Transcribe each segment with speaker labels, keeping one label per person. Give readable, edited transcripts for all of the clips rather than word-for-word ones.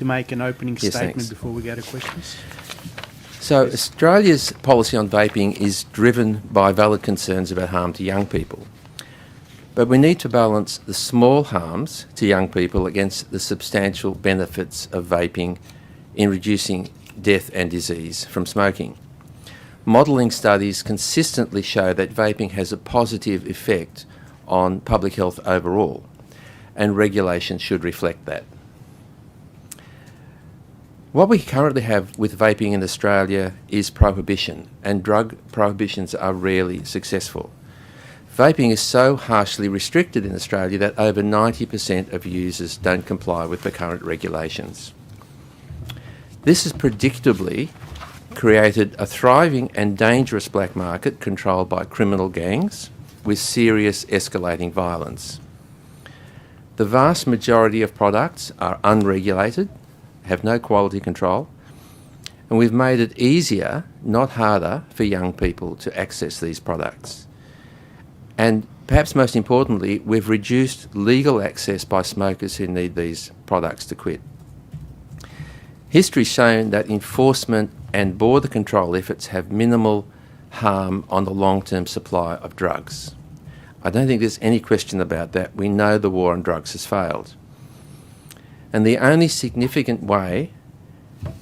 Speaker 1: to make an opening statement
Speaker 2: thanks.
Speaker 1: before we go to questions?
Speaker 2: So Australia's policy on vaping is driven by valid concerns about harm to young people. But we need to balance the small harms to young people against the substantial benefits of vaping in reducing death and disease from smoking. Modelling studies consistently show that vaping has a positive effect on public health overall, and regulation should reflect that. What we currently have with vaping in Australia is prohibition, and drug prohibitions are rarely successful. Vaping is so harshly restricted in Australia that over 90% of users don't comply with the current regulations. This has predictably created a thriving and dangerous black market controlled by criminal gangs with serious escalating violence. The vast majority of products are unregulated, have no quality control, and we've made it easier, not harder, for young people to access these products. And perhaps most importantly, we've reduced legal access by smokers who need these products to quit. History's shown that enforcement and border control efforts have minimal harm on the long-term supply of drugs. I don't think there's any question about that. We know the war on drugs has failed. And the only significant way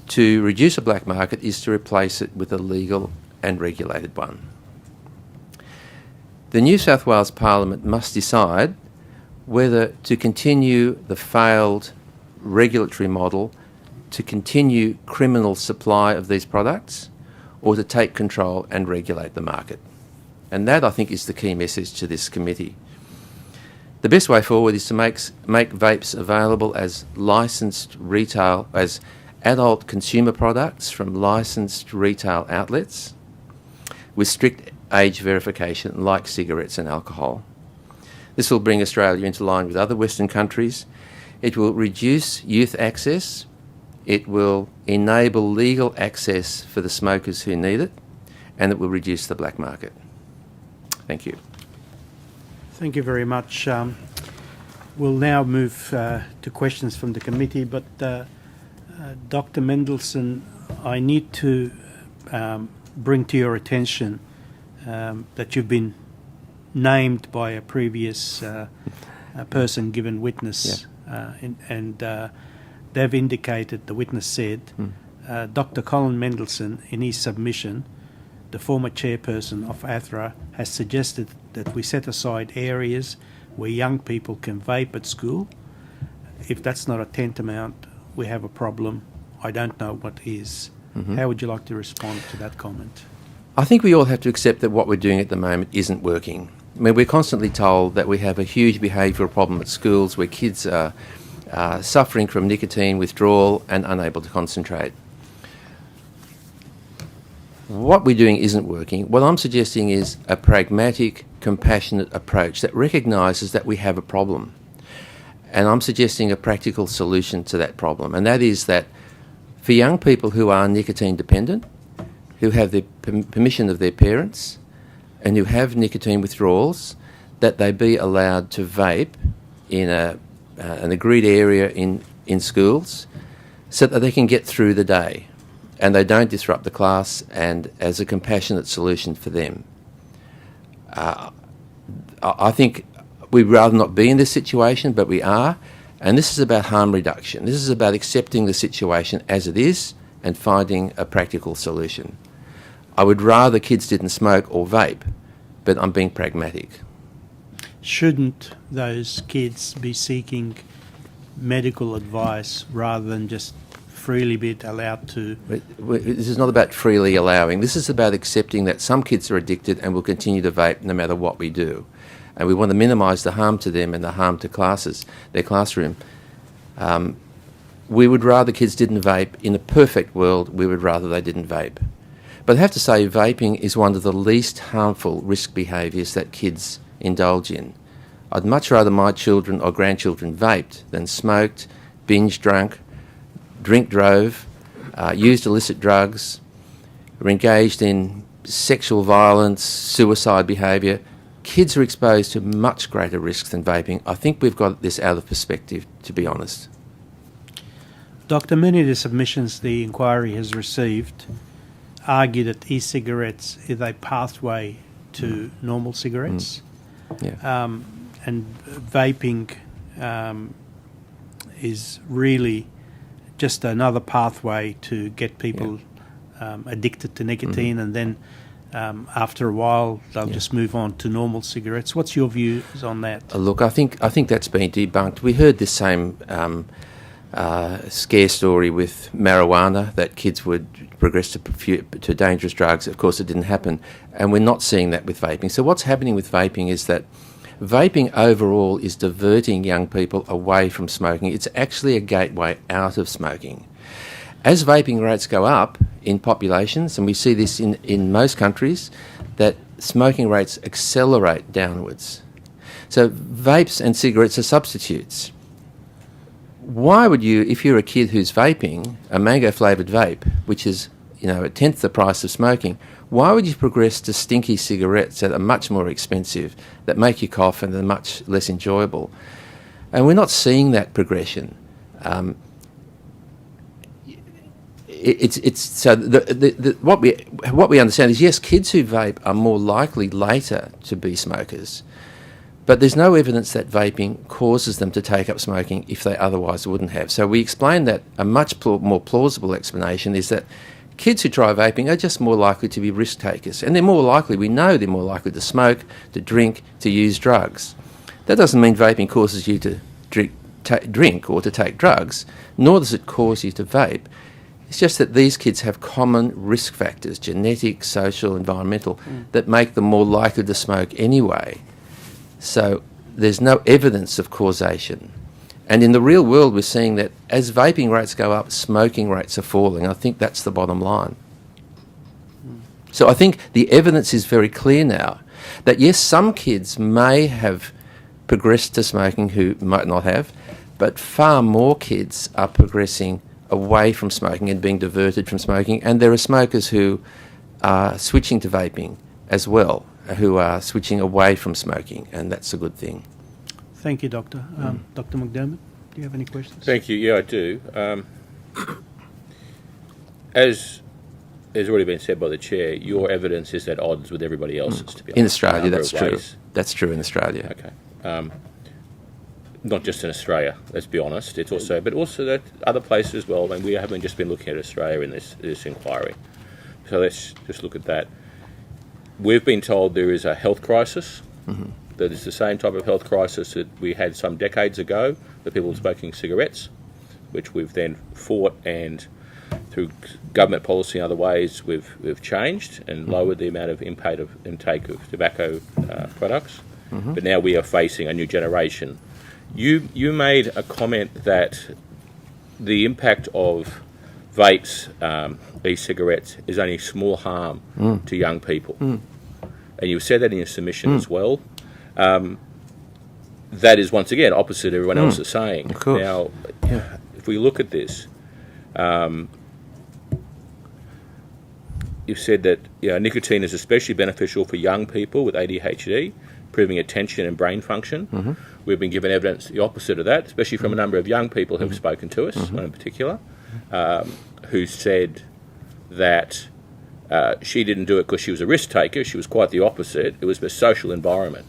Speaker 2: to reduce a black market is to replace it with a legal and regulated one. The New South Wales Parliament must decide whether to continue the failed regulatory model to continue criminal supply of these products or to take control and regulate the market. And that, I think, is the key message to this committee. The best way forward is to make vapes available as licensed retail, as adult consumer products from licensed retail outlets with strict age verification like cigarettes and alcohol. This will bring Australia into line with other Western countries. It will reduce youth access. It will enable legal access for the smokers who need it, and it will reduce the black market. Thank you.
Speaker 1: Thank you very much. We'll now move to questions from the committee, but Dr. Mendelsohn, I need to bring to your attention that you've been named by a previous person given witness, and they've indicated, the witness said, Dr. Colin Mendelsohn, in his submission, the former chairperson of ATHRA, has suggested that we set aside areas where young people can vape at school. If that's not a tantamount, we have a problem. I don't know what is. How would you like to respond to that comment?
Speaker 2: I think we all have to accept that what we're doing at the moment isn't working. I mean, we're constantly told that we have a huge behavioural problem at schools where kids are suffering from nicotine withdrawal and unable to concentrate. What we're doing isn't working. What I'm suggesting is a pragmatic, compassionate approach that recognises that we have a problem. And I'm suggesting a practical solution to that problem, and that is that for young people who are nicotine dependent, who have the permission of their parents, and who have nicotine withdrawals, that they be allowed to vape in an agreed area in schools so that they can get through the day and they don't disrupt the class, and as a compassionate solution for them. I think we'd rather not be in this situation, but we are, and this is about harm reduction. This is about accepting the situation as it is and finding a practical solution. I would rather kids didn't smoke or vape, but I'm being pragmatic. Shouldn't
Speaker 1: those kids be seeking medical advice rather than just freely be allowed to?
Speaker 2: This is not about freely allowing. This is about accepting that some kids are addicted and will continue to vape no matter what we do. And we want to minimise the harm to them and the harm to classes, their classroom. We would rather kids didn't vape. In a perfect world, we would rather they didn't vape. But I have to say, vaping is one of the least harmful risk behaviours that kids indulge in. I'd much rather my children or grandchildren vaped than smoked, binge drunk, drink drove, used illicit drugs, were engaged in sexual violence, suicide behaviour. Kids are exposed to much greater risks than vaping. I think we've got this out of perspective, to be honest.
Speaker 1: Doctor, many of the submissions the inquiry has received argue that e-cigarettes is a pathway to normal cigarettes.
Speaker 2: Yeah.
Speaker 1: And vaping is really just another pathway to get people addicted to nicotine, and then after a while they'll just move on to normal cigarettes. What's your views on that?
Speaker 2: Look, I think that's been debunked. We heard this same scare story with marijuana, that kids would progress to dangerous drugs. Of course, it didn't happen, and we're not seeing that with vaping. So what's happening with vaping is that vaping overall is diverting young people away from smoking. It's actually a gateway out of smoking. As vaping rates go up in populations, and we see this in most countries, that smoking rates accelerate downwards. So vapes and cigarettes are substitutes. Why would you, if you're a kid who's vaping a mango-flavoured vape, which is, a tenth the price of smoking, why would you progress to stinky cigarettes that are much more expensive, that make you cough and are much less enjoyable? And we're not seeing that progression. What we understand is, yes, kids who vape are more likely later to be smokers, but there's no evidence that vaping causes them to take up smoking if they otherwise wouldn't have. So we explain that a much more plausible explanation is that kids who try vaping are just more likely to be risk takers, and we know they're more likely to smoke, to drink, to use drugs. That doesn't mean vaping causes you to drink or to take drugs, nor does it cause you to vape. It's just that these kids have common risk factors, genetic, social, environmental, that make them more likely to smoke anyway. So there's no evidence of causation. And in the real world, we're seeing that as vaping rates go up, smoking rates are falling. I think that's the bottom line. So I think the evidence is very clear now that, yes, some kids may have progressed to smoking who might not have, but far more kids are progressing away from smoking and being diverted from smoking. And there are smokers who are switching to vaping as well, who are switching away from smoking, and that's a good thing.
Speaker 1: Thank you, Doctor. Dr. McDermott, do you have any questions?
Speaker 3: Thank you. Yeah, I do. As has already been said by the Chair, your evidence is at odds with everybody else's, to be honest.
Speaker 2: In Australia, that's true.
Speaker 3: Ways.
Speaker 2: That's true in Australia.
Speaker 3: Okay. Not just in Australia, let's be honest. It's also, but also that other places as well. And we haven't just been looking at Australia in this inquiry. So let's just look at that. We've been told there is a health crisis. That it's the same type of health crisis that we had some decades ago, the people smoking cigarettes, which we've then fought, and through government policy and other ways we've changed and lowered the amount of intake of tobacco products. But now we are facing a new generation. You made a comment that the impact of vapes, e-cigarettes, is only small harm to young people. And you said that in your submission as well. That is, once again, opposite everyone else is saying.
Speaker 2: Of course.
Speaker 3: Now, if we look at this, you've said that nicotine is especially beneficial for young people with ADHD, improving attention and brain function. We've been given evidence the opposite of that, especially from a number of young people who have spoken to us, one in particular, who said that she didn't do it because she was a risk taker. She was quite the opposite. It was the social environment.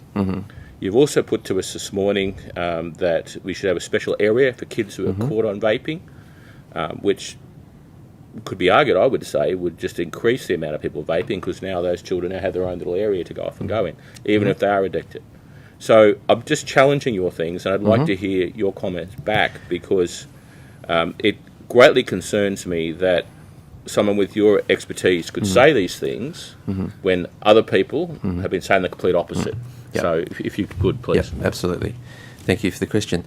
Speaker 3: You've also put to us this morning that we should have a special area for kids who are caught on vaping, which could be argued, I would say, would just increase the amount of people vaping, because now those children now have their own little area to go off and go in, even if they are addicted. So I'm just challenging your things, and I'd like to hear your comments back, because it greatly concerns me that someone with your expertise could say these things when other people have been saying the complete opposite.
Speaker 2: Yep.
Speaker 3: So if you could, please.
Speaker 2: Yep, absolutely. Thank you for the question.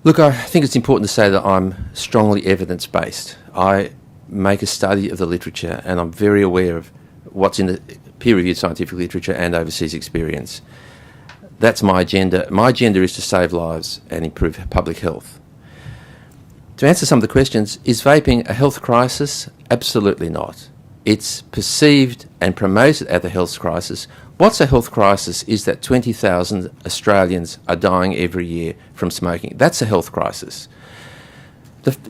Speaker 2: Look, I think it's important to say that I'm strongly evidence-based. I make a study of the literature, and I'm very aware of what's in the peer-reviewed scientific literature and overseas experience. That's my agenda. My agenda is to save lives and improve public health. To answer some of the questions, is vaping a health crisis? Absolutely not. It's perceived and promoted as a health crisis. What's a health crisis is that 20,000 Australians are dying every year from smoking. That's a health crisis.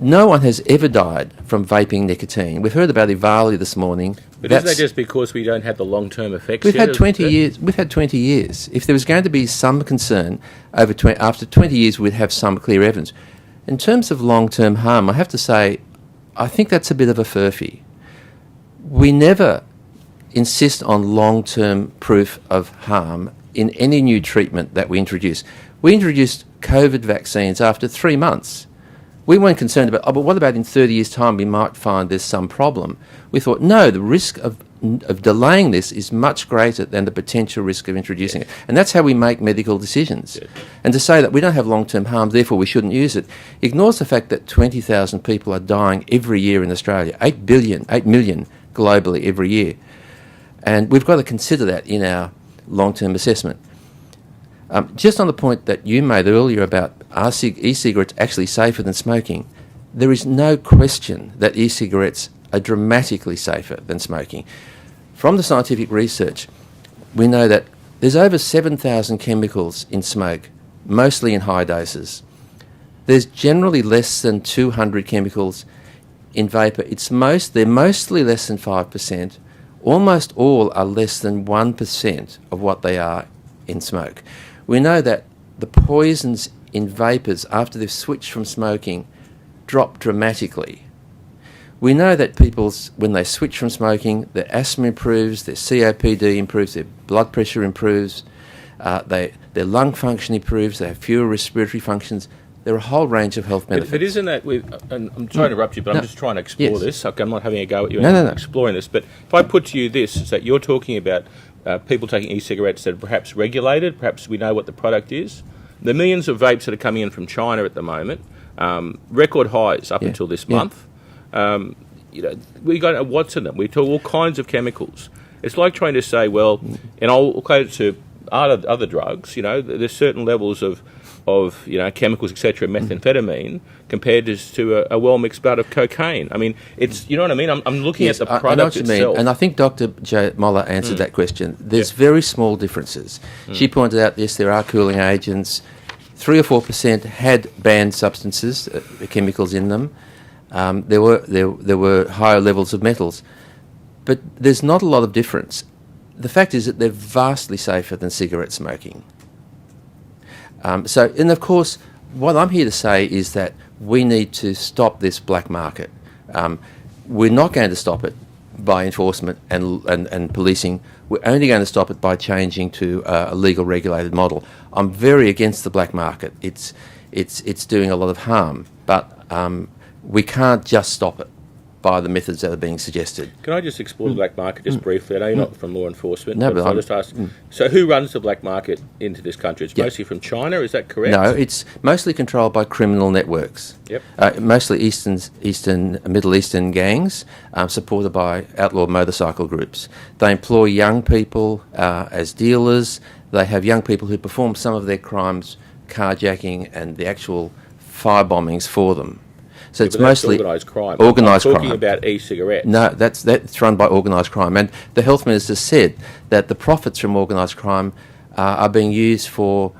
Speaker 2: No one has ever died from vaping nicotine. We've heard about Ivali this morning.
Speaker 3: But isn't that just because we don't have the long-term effects
Speaker 2: We've
Speaker 3: yet?
Speaker 2: had 20 years. We've had 20 years. If there was going to be some concern after 20 years, we'd have some clear evidence. In terms of long-term harm, I have to say, I think that's a bit of a furphy. We never insist on long-term proof of harm in any new treatment that we introduce. We introduced COVID vaccines after 3 months. We weren't concerned about, but what about in 30 years' time we might find there's some problem? We thought, no, the risk of delaying this is much greater than the potential risk of introducing it. And that's how we make medical decisions.
Speaker 3: Yes.
Speaker 2: And to say that we don't have long-term harm, therefore we shouldn't use it, ignores the fact that 20,000 people are dying every year in Australia, 8 million globally every year. And we've got to consider that in our long-term assessment. Just on the point that you made earlier about are e-cigarettes actually safer than smoking, there is no question that e-cigarettes are dramatically safer than smoking. From the scientific research, we know that there's over 7,000 chemicals in smoke, mostly in high doses. There's generally less than 200 chemicals in vapour. They're mostly less than 5%. Almost all are less than 1% of what they are in smoke. We know that the poisons in vapours after they've switched from smoking drop dramatically. We know that when they switch from smoking, their asthma improves, their COPD improves, their blood pressure improves, their lung function improves, they have fewer respiratory functions. There are a whole range of health benefits.
Speaker 3: But isn't that, and I'm trying to interrupt you, but I'm just trying to explore this. I'm not having a go at you exploring this. But if I put to you this, is that you're talking about people taking e-cigarettes that are perhaps regulated, perhaps we know what the product is. The millions of vapes that are coming in from China at the moment, record highs up until this month. We don't know what's in them. We talk all kinds of chemicals. It's like trying to say, well, and I'll equate it to other drugs. There's certain levels of chemicals, etc., methamphetamine, compared to a well-mixed bout of cocaine. I mean, it's, you know what I mean? I'm looking at the product
Speaker 2: I know what you
Speaker 3: itself.
Speaker 2: mean. And I think Dr. Jo Moller answered that question. There's very small differences. She pointed out, yes, there are cooling agents. 3 or 4% had banned substances, chemicals in them. There were higher levels of metals. But there's not a lot of difference. The fact is that they're vastly safer than cigarette smoking. And of course, what I'm here to say is that we need to stop this black market. We're not going to stop it by enforcement and policing. We're only going to stop it by changing to a legal regulated model. I'm very against the black market. It's doing a lot of harm, but we can't just stop it by the methods that are being suggested.
Speaker 3: Can I just explore the black market just briefly? I know you're not from law enforcement.
Speaker 2: No, but
Speaker 3: I'll just ask. So who runs the black market into this country? It's mostly from China, is that correct?
Speaker 2: No, it's mostly controlled by criminal networks.
Speaker 3: Yep.
Speaker 2: Mostly Middle Eastern gangs, supported by outlaw motorcycle groups. They employ young people as dealers. They have young people who perform some of their crimes, carjacking and the actual fire bombings for them. So it's mostly
Speaker 3: organised crime.
Speaker 2: Organised crime.
Speaker 3: I'm talking about e-cigarettes.
Speaker 2: No, that's run by organised crime. And the Health Minister said that the profits from organised crime are being used for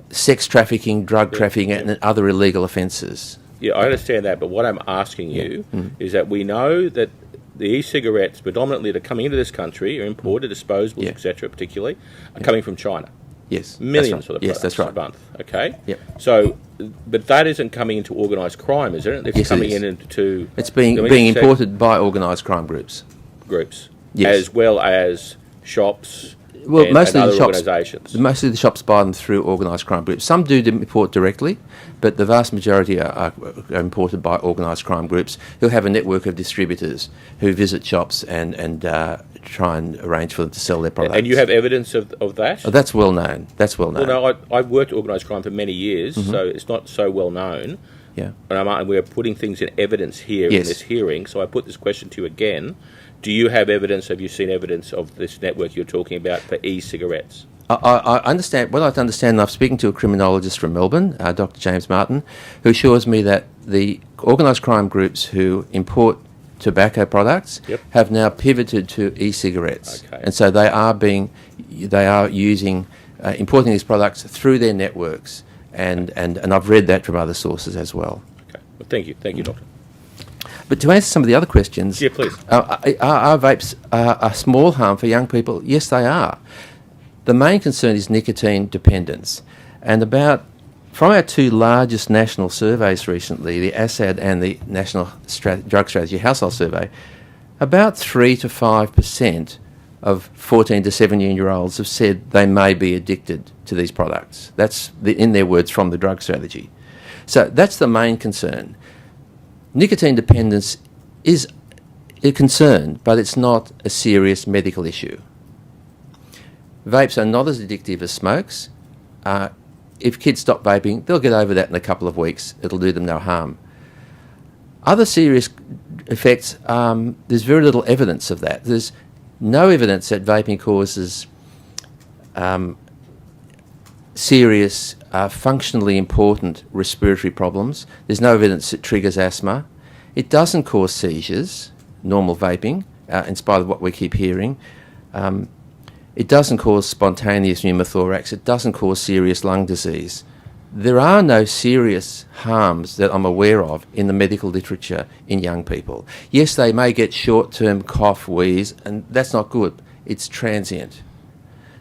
Speaker 2: sex trafficking, drug trafficking and other illegal offences.
Speaker 3: Yeah, I understand that, but what I'm asking you is that we know that the e-cigarettes predominantly that are coming into this country are imported, disposables, etc., particularly, are coming from China.
Speaker 2: Yes,
Speaker 3: millions
Speaker 2: right.
Speaker 3: of the products a month. Okay.
Speaker 2: Yep.
Speaker 3: So, but that isn't coming into organised crime, is it? It's coming into.
Speaker 2: It's being imported by organised crime groups.
Speaker 3: Yes. As well as shops.
Speaker 2: Well,
Speaker 3: and
Speaker 2: mostly
Speaker 3: other
Speaker 2: the shops.
Speaker 3: Organisations.
Speaker 2: Mostly the shops buy them through organised crime groups. Some do import directly, but the vast majority are imported by organised crime groups who have a network of distributors who visit shops and try and arrange for them to sell their products.
Speaker 3: And you have evidence of that?
Speaker 2: Oh, that's well known. Well,
Speaker 3: no, I've worked organised crime for many years, so it's not so well known.
Speaker 2: Yeah.
Speaker 3: And we're putting things in evidence here in this hearing, so I put this question to you again. Do you have evidence, have you seen evidence of this network you're talking about for e-cigarettes?
Speaker 2: I understand. What I understand, I'm speaking to a criminologist from Melbourne, Dr. James Martin, who assures me that the organised crime groups who import tobacco products have now pivoted to e-cigarettes, and so they are using importing these products through their networks, and I've read that from other sources as well.
Speaker 3: Okay. Well, thank you, Doctor.
Speaker 2: But to answer some of the other questions,
Speaker 3: Yeah, please.
Speaker 2: Are vapes a small harm for young people? Yes, they are. The main concern is nicotine dependence. And from our two largest national surveys recently, the ASAD and the National Drug Strategy Household Survey, about 3 to 5% of 14 to 17-year-olds have said they may be addicted to these products. That's, in their words, from the drug strategy. So that's the main concern. Nicotine dependence is a concern, but it's not a serious medical issue. Vapes are not as addictive as smokes. If kids stop vaping, they'll get over that in a couple of weeks. It'll do them no harm. Other serious effects, there's very little evidence of that. There's no evidence that vaping causes serious, functionally important respiratory problems. There's no evidence it triggers asthma. It doesn't cause seizures, normal vaping, in spite of what we keep hearing. It doesn't cause spontaneous pneumothorax. It doesn't cause serious lung disease. There are no serious harms that I'm aware of in the medical literature in young people. Yes, they may get short-term cough, wheeze, and that's not good. It's transient.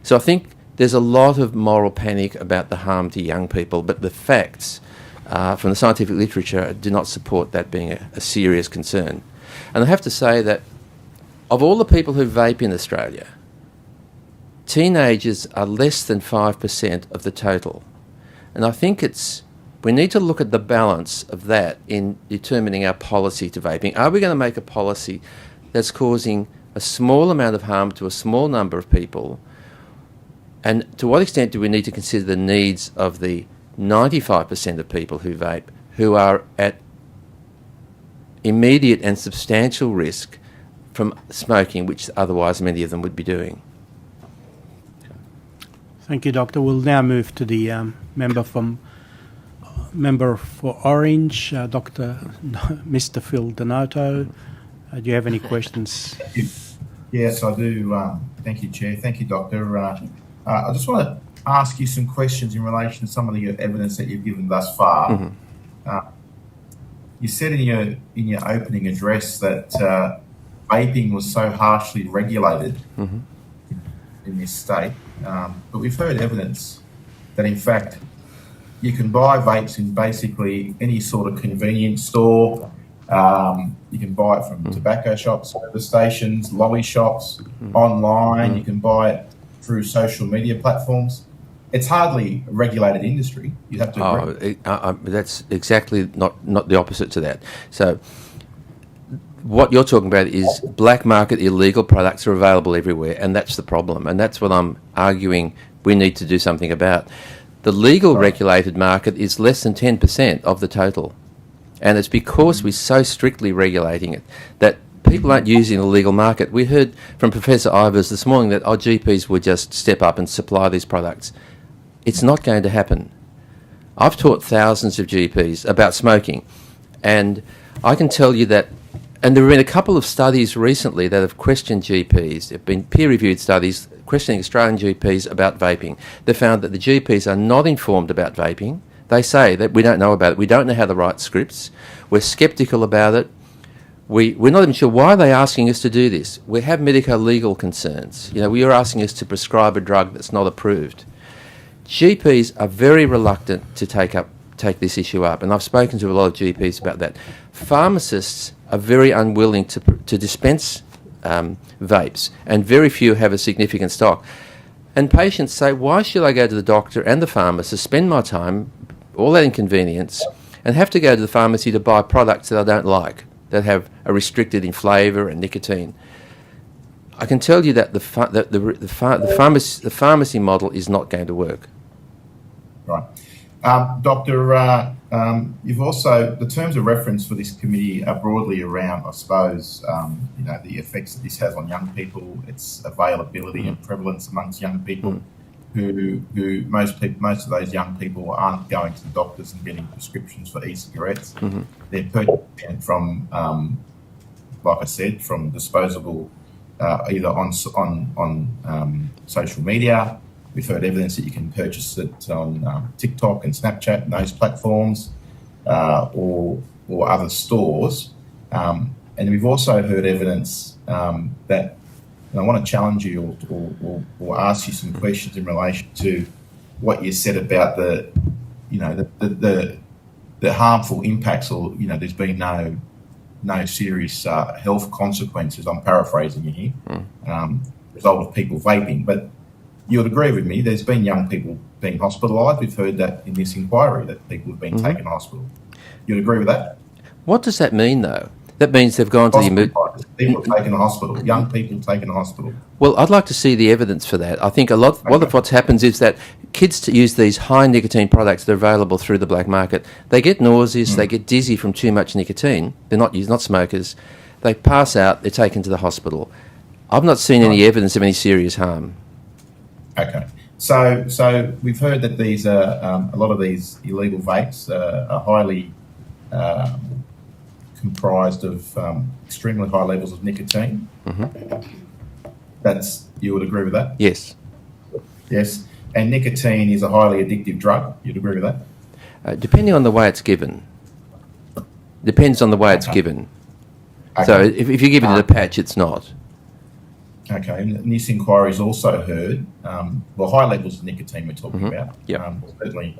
Speaker 2: So I think there's a lot of moral panic about the harm to young people, but the facts from the scientific literature do not support that being a serious concern. And I have to say that of all the people who vape in Australia, teenagers are less than 5% of the total. And I think we need to look at the balance of that in determining our policy to vaping. Are we going to make a policy that's causing a small amount of harm to a small number of people? And to what extent do we need to consider the needs of the 95% of people who vape, who are at immediate and substantial risk from smoking, which otherwise many of them would be doing?
Speaker 1: Thank you, Doctor. We'll now move to the member for Orange, Dr. Mr. Phil Donato. Do you have any questions?
Speaker 4: Yes, I do. Thank you, Chair. Thank you, Doctor. I just want to ask you some questions in relation to some of the evidence that you've given thus far. Mm-hmm. You said in your opening address that vaping was so harshly regulated mm-hmm. in this state, but we've heard evidence that, in fact, you can buy vapes in basically any sort of convenience store. You can buy it from tobacco shops, service stations, lolly shops, online. You can buy it through social media platforms. It's hardly a regulated industry. You'd have to agree.
Speaker 2: That's exactly not the opposite to that. So what you're talking about is black market illegal products are available everywhere, and that's the problem. And that's what I'm arguing we need to do something about. The legal regulated market is less than 10% of the total. And it's because we're so strictly regulating it that people aren't using the legal market. We heard from Professor Ivers this morning that our GPs would just step up and supply these products. It's not going to happen. I've taught thousands of GPs about smoking, and I can tell you that, and there have been a couple of studies recently that have questioned GPs. There have been peer-reviewed studies questioning Australian GPs about vaping. They found that the GPs are not informed about vaping. They say that we don't know about it. We don't know how to write scripts. We're sceptical about it. We're not even sure why they're asking us to do this. We have medico-legal concerns. You're asking us to prescribe a drug that's not approved. GPs are very reluctant to take this issue up, and I've spoken to a lot of GPs about that. Pharmacists are very unwilling to dispense vapes, and very few have a significant stock. And patients say, why should I go to the doctor and the pharmacist, spend my time, all that inconvenience, and have to go to the pharmacy to buy products that I don't like, that are restricted in flavour and nicotine? I can tell you that the pharmacy model is not going to work.
Speaker 4: Right. Doctor, you've also, the terms of reference for this committee are broadly around, I suppose, the effects that this has on young people, its availability and prevalence amongst young people, who most of those young people aren't going to the doctors and getting prescriptions for e-cigarettes. Mm-hmm. They're purchasing from, like I said, from disposable, either on social media. We've heard evidence that you can purchase it on TikTok and Snapchat and those platforms, or or other stores. And we've also heard evidence that, and I want to challenge you or ask you some questions in relation to what you said about the harmful impacts, or there's been no serious health consequences. I'm paraphrasing you here. Result of people vaping, but you'd agree with me. There's been young people being hospitalised. We've heard that in this inquiry that people have been taken to hospital. You'd agree with that?
Speaker 2: What does that mean, though? That means they've gone to the
Speaker 4: people taken to hospital, young people taken to hospital.
Speaker 2: Well, I'd like to see the evidence for that. I think a lot of what happens is that kids to use these high nicotine products that are available through the black market, they get nauseous, they get dizzy from too much nicotine. They're not smokers. They pass out, they're taken to the hospital. I've not seen any evidence of any serious harm.
Speaker 4: Okay. So we've heard that these a lot of these illegal vapes are highly comprised of extremely high levels of nicotine. You would agree with that?
Speaker 2: Yes.
Speaker 4: Yes. And nicotine is a highly addictive drug. You'd agree with that?
Speaker 2: Depending on the way it's given. Depends on the way it's given.
Speaker 4: Okay.
Speaker 2: So if you give it in a patch, it's not.
Speaker 4: Okay, and this inquiry has also heard, high levels of nicotine we're talking about.
Speaker 2: Yep.
Speaker 4: Certainly,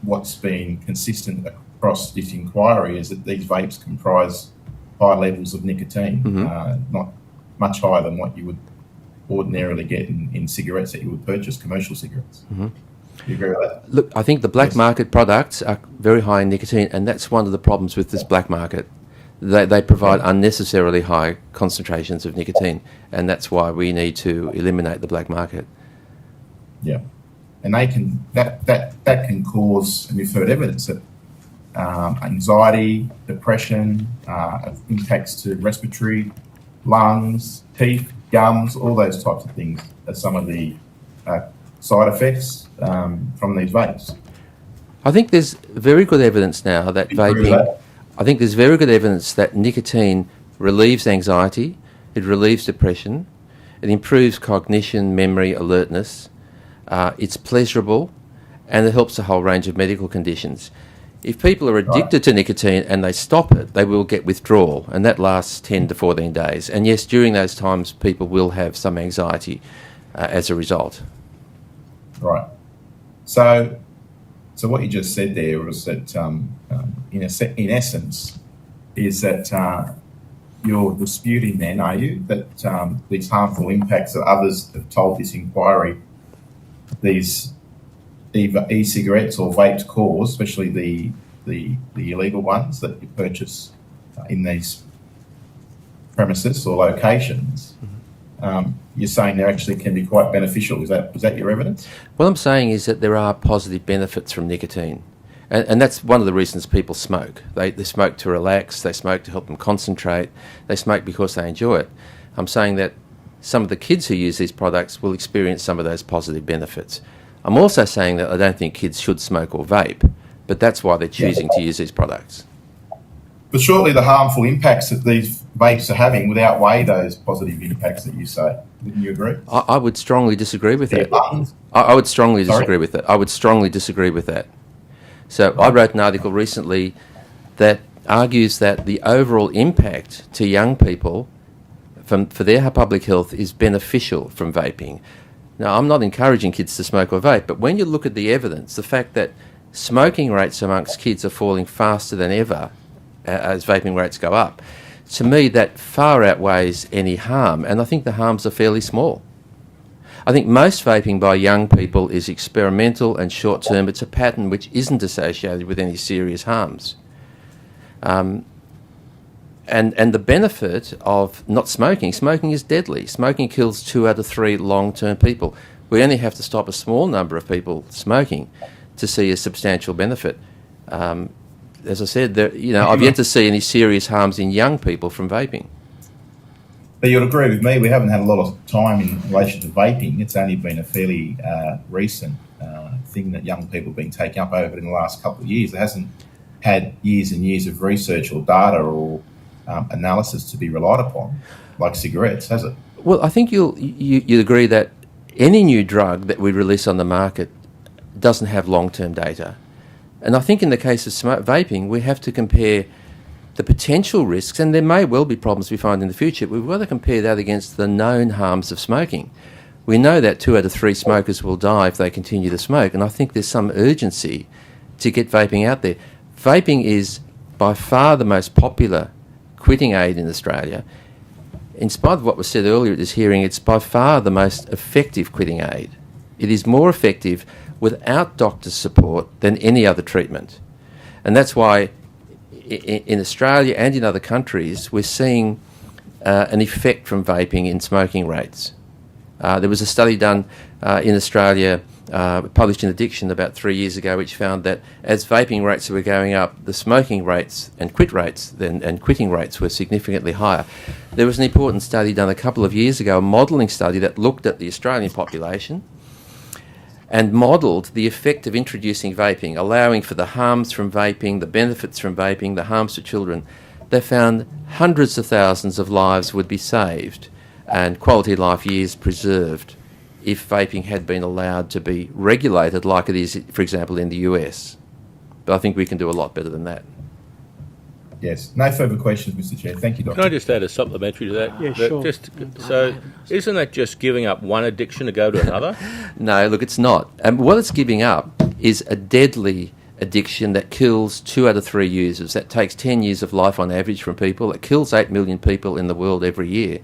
Speaker 4: what's been consistent across this inquiry is that these vapes comprise high levels of nicotine, not much higher than what you would ordinarily get in cigarettes that you would purchase, commercial cigarettes. Do you agree with that?
Speaker 2: Look, I think the black market products are very high in nicotine, and that's one of the problems with this black market. They provide unnecessarily high concentrations of nicotine, and that's why we need to eliminate the black market.
Speaker 4: Yeah, and that can cause, and we've heard evidence that anxiety, depression, impacts to respiratory, lungs, teeth, gums, all those types of things are some of the side effects from these vapes.
Speaker 2: I think there's very good evidence now that vaping. I think there's very good evidence that nicotine relieves anxiety, it relieves depression, it improves cognition, memory, alertness, it's pleasurable, and it helps a whole range of medical conditions. If people are addicted to nicotine and they stop it, they will get withdrawal, and that lasts 10 to 14 days. And yes, during those times, people will have some anxiety as a result.
Speaker 4: Right. So what you just said there was that, in essence, is that you're disputing then, are you, that these harmful impacts that others have told this inquiry, these either e-cigarettes or vapes cause, especially the illegal ones that you purchase in these premises or locations, you're saying they actually can be quite beneficial. Is that your evidence?
Speaker 2: What I'm saying is that there are positive benefits from nicotine. And that's one of the reasons people smoke. They smoke to relax, they smoke to help them concentrate, they smoke because they enjoy it. I'm saying that some of the kids who use these products will experience some of those positive benefits. I'm also saying that I don't think kids should smoke or vape, but that's why they're choosing to use these products.
Speaker 4: But surely the harmful impacts that these vapes are having would outweigh those positive impacts that you say. Wouldn't you agree?
Speaker 2: I would strongly disagree with that. I would strongly disagree with that. I would strongly disagree with that. So I wrote an article recently that argues that the overall impact to young people for their public health is beneficial from vaping. Now, I'm not encouraging kids to smoke or vape, but when you look at the evidence, the fact that smoking rates amongst kids are falling faster than ever as vaping rates go up, to me that far outweighs any harm, and I think the harms are fairly small. I think most vaping by young people is experimental and short-term. It's a pattern which isn't associated with any serious harms. And the benefit of not smoking is deadly. Smoking kills 2 out of 3 long-term people. We only have to stop a small number of people smoking to see a substantial benefit. As I said, I've yet to see any serious harms in young people from vaping.
Speaker 4: But you'll agree with me, we haven't had a lot of time in relation to vaping. It's only been a fairly recent thing that young people have been taking up over in the last couple of years. It hasn't had years and years of research or data or analysis to be relied upon, like cigarettes, has it?
Speaker 2: Well, I think you'd agree that any new drug that we release on the market doesn't have long-term data. And I think in the case of vaping, we have to compare the potential risks, and there may well be problems we find in the future, but we've got to compare that against the known harms of smoking. We know that 2 out of 3 smokers will die if they continue to smoke, and I think there's some urgency to get vaping out there. Vaping is by far the most popular quitting aid in Australia. In spite of what was said earlier at this hearing, it's by far the most effective quitting aid. It is more effective without doctor's support than any other treatment. And that's why in Australia and in other countries, we're seeing an effect from vaping in smoking rates. There was a study done in Australia, published in Addiction about 3 years ago, which found that as vaping rates were going up, the smoking rates and quitting rates were significantly higher. There was an important study done a couple of years ago, a modelling study that looked at the Australian population and modelled the effect of introducing vaping, allowing for the harms from vaping, the benefits from vaping, the harms to children. They found hundreds of thousands of lives would be saved and quality of life years preserved if vaping had been allowed to be regulated like it is, for example, in the US. But I think we can do a lot better than that.
Speaker 4: Yes. No further questions, Mr. Chair. Thank you, Doctor.
Speaker 3: Can I just add a supplementary to that?
Speaker 1: Yeah, sure.
Speaker 3: So, isn't that just giving up one addiction to go to another?
Speaker 2: No, look, it's not. What it's giving up is a deadly addiction that kills 2 out of 3 users. That takes 10 years of life on average from people. It kills 8 million people in the world every year.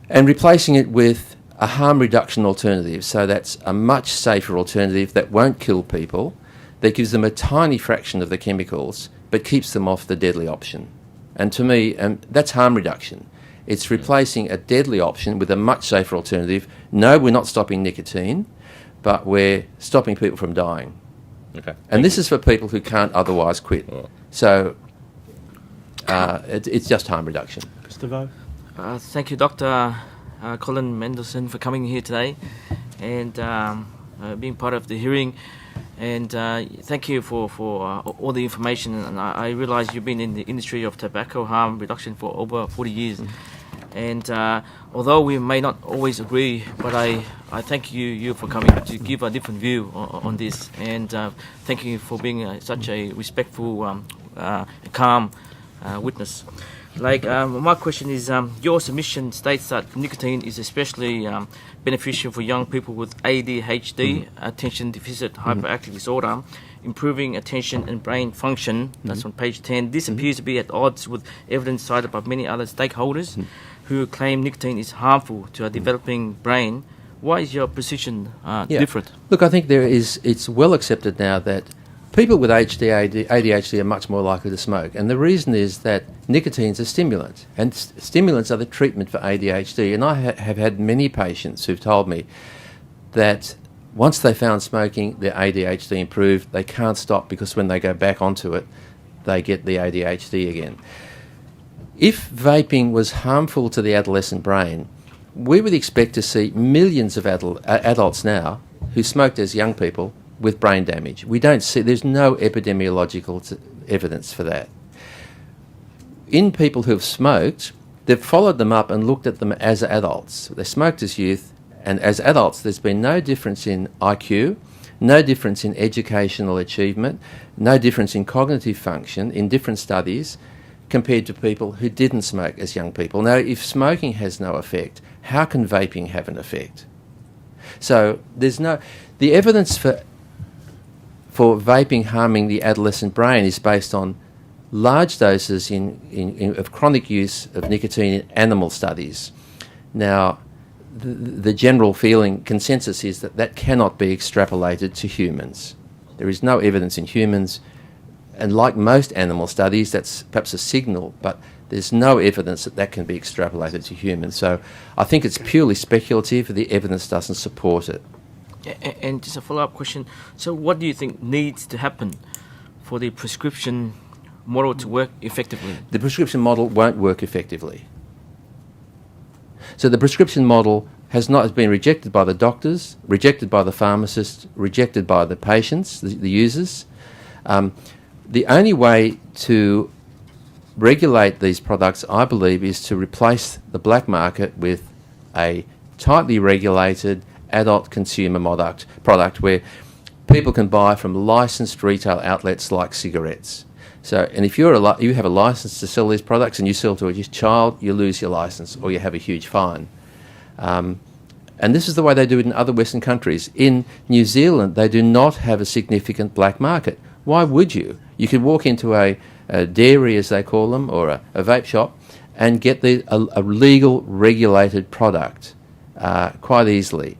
Speaker 2: And replacing it with a harm reduction alternative, so that's a much safer alternative that won't kill people, that gives them a tiny fraction of the chemicals, but keeps them off the deadly option. And to me, that's harm reduction. It's replacing a deadly option with a much safer alternative. No, we're not stopping nicotine, but we're stopping people from dying.
Speaker 3: Okay.
Speaker 2: And this is for people who can't otherwise quit.
Speaker 3: Oh.
Speaker 2: So it's just harm reduction.
Speaker 1: Mr. Vo?
Speaker 5: Thank you, Dr. Colin Mendelsohn, for coming here today and being part of the hearing. And thank you for all the information. And I realise you've been in the industry of tobacco harm reduction for over 40 years. And although we may not always agree, but I thank you for coming to give a different view on this. And thank you for being such a respectful, calm witness. My question is, your submission states that nicotine is especially beneficial for young people with ADHD, attention deficit hyperactive disorder, improving attention and brain function. That's on page 10. This appears to be at odds with evidence cited by many other stakeholders who claim nicotine is harmful to a developing brain. Why is your position different?
Speaker 2: Look, I think it's well accepted now that people with ADHD are much more likely to smoke, and the reason is that nicotine is a stimulant, and stimulants are the treatment for ADHD. And I have had many patients who've told me that once they found smoking, their ADHD improved. They can't stop because when they go back onto it, they get the ADHD again. If vaping was harmful to the adolescent brain, we would expect to see millions of adults now who smoked as young people with brain damage. We don't see, there's no epidemiological evidence for that. In people who have smoked, they've followed them up and looked at them as adults. They smoked as youth, and as adults there's been no difference in IQ, no difference in educational achievement, no difference in cognitive function in different studies compared to people who didn't smoke as young people. Now, if smoking has no effect, how can vaping have an effect? So the evidence for vaping harming the adolescent brain is based on large doses of chronic use of nicotine in animal studies. Now, the general consensus is that cannot be extrapolated to humans. There is no evidence in humans, and like most animal studies, that's perhaps a signal, but there's no evidence that can be extrapolated to humans. So I think it's purely speculative. The evidence doesn't support it.
Speaker 5: And just a follow-up question. So what do you think needs to happen for the prescription model to work effectively?
Speaker 2: The prescription model won't work effectively. So the prescription model has been rejected by the doctors, rejected by the pharmacists, rejected by the patients, the users. The only way to regulate these products, I believe, is to replace the black market with a tightly regulated adult consumer product where people can buy from licensed retail outlets like cigarettes. So, and if you have a license to sell these products and you sell to a child, you lose your license or you have a huge fine. And this is the way they do it in other Western countries. In New Zealand, they do not have a significant black market. Why would you? You could walk into a dairy, as they call them, or a vape shop, and get a legal, regulated product quite easily.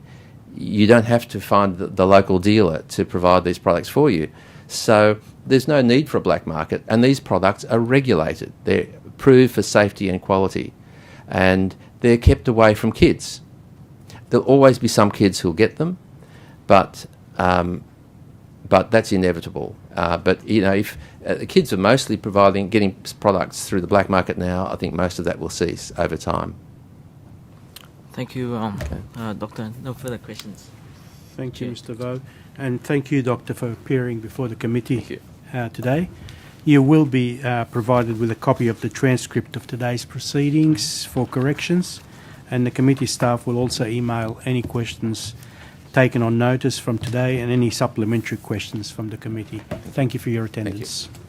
Speaker 2: You don't have to find the local dealer to provide these products for you. So there's no need for a black market, and these products are regulated. They're approved for safety and quality, and they're kept away from kids. There'll always be some kids who'll get them, but that's inevitable. But you know, if the kids are mostly getting products through the black market now, I think most of that will cease over time.
Speaker 5: Thank you, Doctor. No further questions.
Speaker 1: Thank you, Mr. Vo. And thank you, Doctor, for appearing before the committee today. You will be provided with a copy of the transcript of today's proceedings for corrections, and the committee staff will also email any questions taken on notice from today and any supplementary questions from the committee. Thank you for your attendance.
Speaker 2: Thank you.